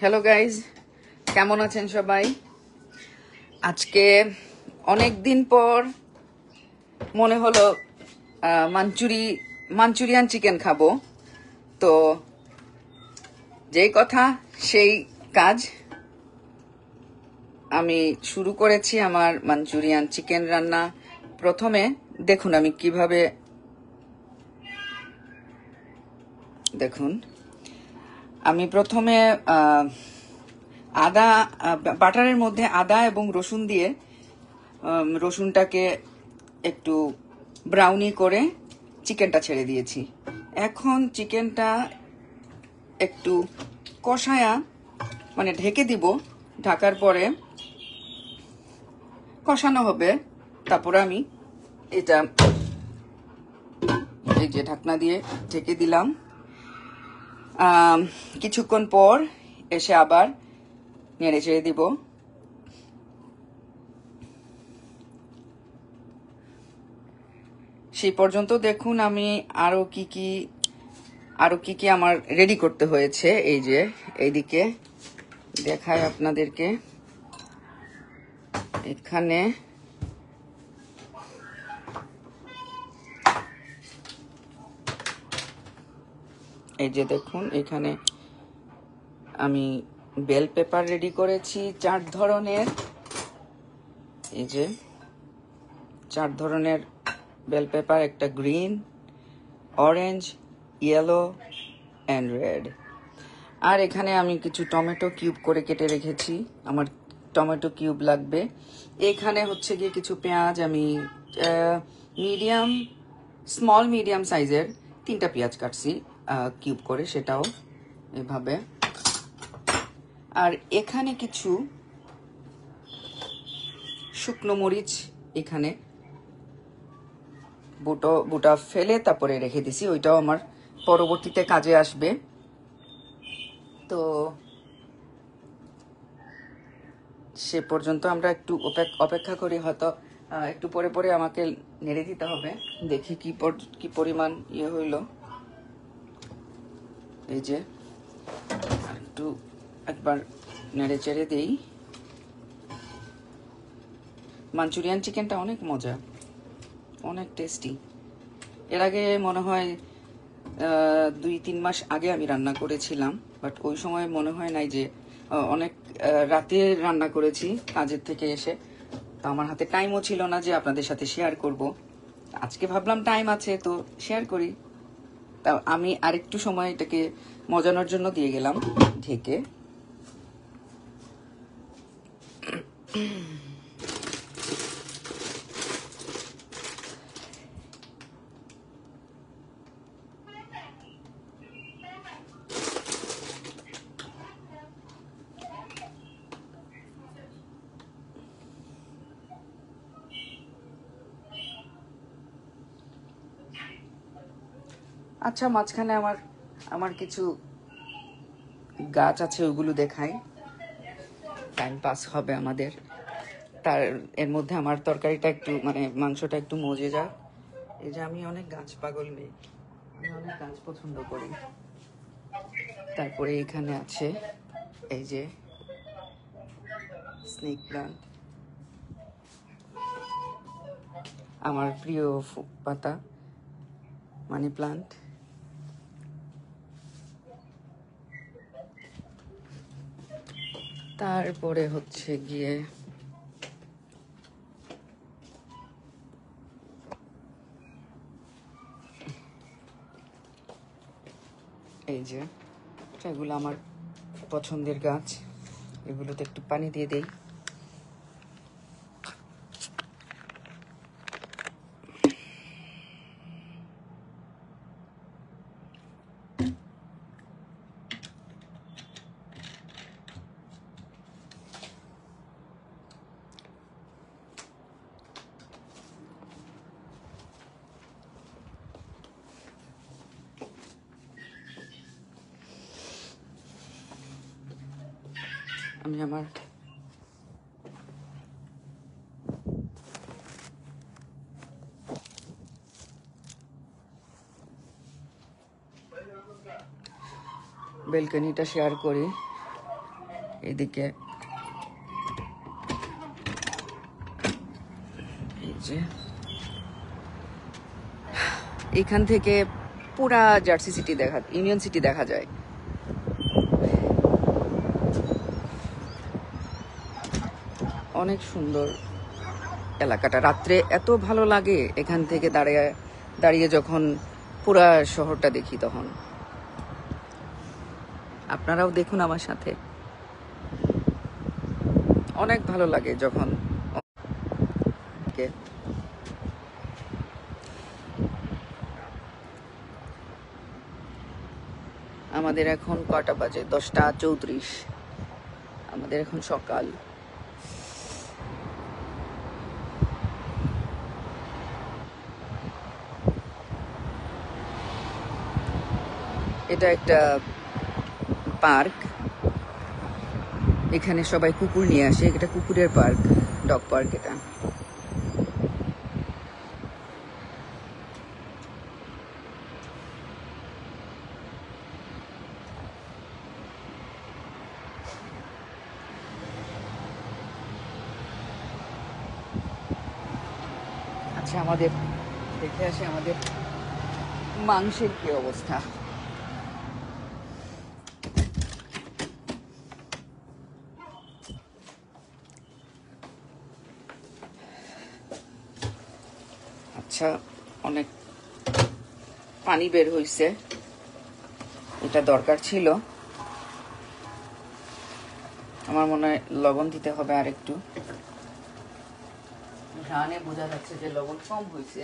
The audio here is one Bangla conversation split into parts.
হ্যালো গাইজ, কেমন আছেন সবাই? আজকে অনেক দিন পর মনে হলো মাঞ্চুরিয়ান চিকেন খাবো। তো যেই কথা সেই কাজ, আমি শুরু করেছি আমার মাঞ্চুরিয়ান চিকেন রান্না। প্রথমে দেখুন আমি কিভাবে, আমি প্রথমে আদা বাটারের মধ্যে আদা এবং রসুন দিয়ে রসুনটাকে একটু ব্রাউনি করে চিকেনটা ছেড়ে দিয়েছি। এখন চিকেনটা একটু কষায়া মানে ঢেকে দিব, ঢাকার পরে কষানো হবে। তারপরে আমি এটা এই যে ঢাকনা দিয়ে ঢেকে দিলাম। কিছুক্ষণ পর এসে আবার নেড়ে চেড়ে দিব। সেই পর্যন্ত দেখুন আমি আরো কি কি আমার রেডি করতে হয়েছে। এই যে এইদিকে দেখায় আপনাদেরকে, এখানে এই যে দেখুন, এখানে আমি বেল পেপার রেডি করেছি 4 ধরনের। এই যে 4 ধরনের বেল পেপার, একটা green, orange, yellow and red. আর এখানে আমি কিছু টমেটো কিউব করে কেটে রেখেছি, আমার টমেটো কিউব লাগবে। এখানে হচ্ছে গিয়ে কিছু পেঁয়াজ, আমি স্মল মিডিয়াম সাইজের 3টা পেঁয়াজ কাটছি কিউব করে, সেটাও এভাবে। আর এখানে কিছু শুকনো মরিচ, এখানে বুটা ফেলে তারপরে রেখে দিছি, ওইটাও আমার পরবর্তীতে কাজে আসবে। তো সে পর্যন্ত আমরা একটু অপেক্ষা করি, হয়তো একটু পরে পরে আমাকে নেড়ে দিতে হবে। দেখি কি পরিমাণ ইয়ে হইল। এই যে একটু একবার নেড়ে চেড়ে দিই। মাঞ্চুরিয়ান চিকেনটা অনেক মজা, অনেক টেস্টি। এর আগে মনে হয় 2-3 মাস আগে আমি রান্না করেছিলাম, বাট ওই সময় মনে হয় নাই যে অনেক রাতে রান্না করেছি কাজের থেকে এসে। তো আমার হাতে টাইমও ছিল না যে আপনাদের সাথে শেয়ার করব। আজকে ভাবলাম টাইম আছে তো শেয়ার করি। তা আমি আরেকটু সময় এটাকে মজানোর জন্য দিয়ে গেলাম ঢেকে। আচ্ছা, মাঝখানে আমার কিছু গাছ আছে, ওগুলো দেখাই, টাইম পাস হবে আমাদের। এর মধ্যে আমার তরকারিটা একটু মানে মাংসটা একটু মজে যাক। এই যে আমি অনেক গাছ পাগল মেয়ে, আমি অনেক গাছ পছন্দ করি। তারপরে এখানে আছে এই যে স্নেক প্লান্ট, আমার প্রিয় পাতা মানি প্লান্ট। তারপরে হচ্ছে গিয়ে এই যে এগুলো আমার পছন্দের গাছ, এগুলোতে একটু পানি দিয়ে দেই। আমি আমার বেলকনিটা শেয়ার করি। এদিকে এই যে এখান থেকে পুরা জার্সি সিটি ইউনিয়ন সিটি দেখা যায়। অনেক সুন্দর এলাকাটা, রাত্রে এত ভালো লাগে এখান থেকে দাঁড়িয়ে দাঁড়িয়ে যখন পুরা শহরটা দেখি তখন। আপনারাও দেখুন আমার সাথে, অনেক ভালো লাগে যখন। আমাদের এখন কটা বাজে? 10টা 34। আমাদের এখন সকাল। এটা একটা পার্ক, এখানে সবাই কুকুর নিয়ে আসে। এটা কুকুরের পার্ক, ডগ পার্ক এটা। আচ্ছা, আমাদের দেখে আসে আমাদের মাংসের কি অবস্থা। আচ্ছা, অনেক পানি বের হইছে, এটা দরকার ছিল। আমার মনে হয় লবণ দিতে হবে আর একটু। ঘ্রাণে বোঝা যাচ্ছে যে লবণ কম হয়েছে।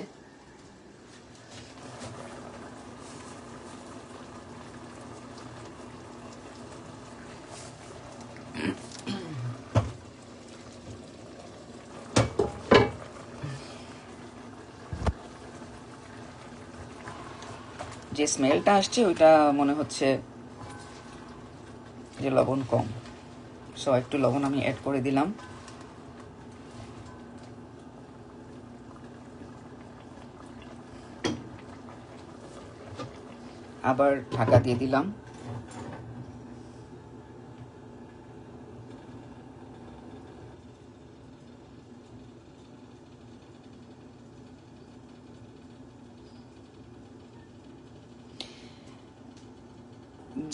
যে স্মেলটা আসছে ওইটা মনে হচ্ছে যে লবণ কম। সো একটু লবণ আমি অ্যাড করে দিলাম। আবার ঢাকা দিয়ে দিলাম।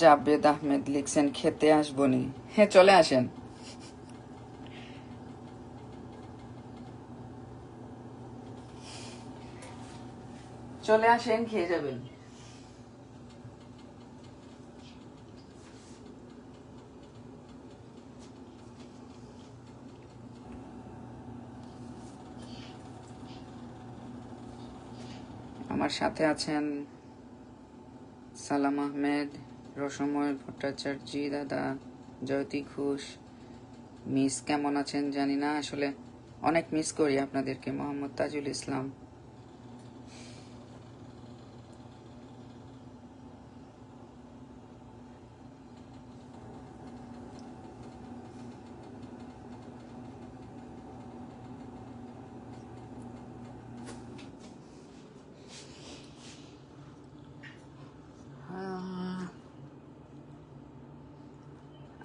জাবেদ আহমেদ লিখছেন খেতে আসবনি। হ্যাঁ, চলে আসেন। চলে আসেন, খেয়ে যাবেন। আমার সাথে আছেন সালাম আহমেদ, রসময় ভট্টাচার্য, দাদা জয়তী ঘোষ। মিস কেমন আছেন জানি না, আসলে অনেক মিস করি আপনাদেরকে। মোহাম্মদ তাজুল ইসলাম।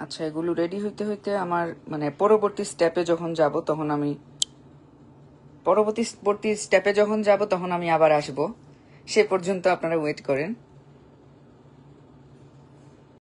আচ্ছা, এগুলো রেডি হইতে হইতে আমার মানে পরবর্তী স্টেপে যখন যাব তখন আমি আবার আসব। সে পর্যন্ত আপনারা ওয়েট করেন।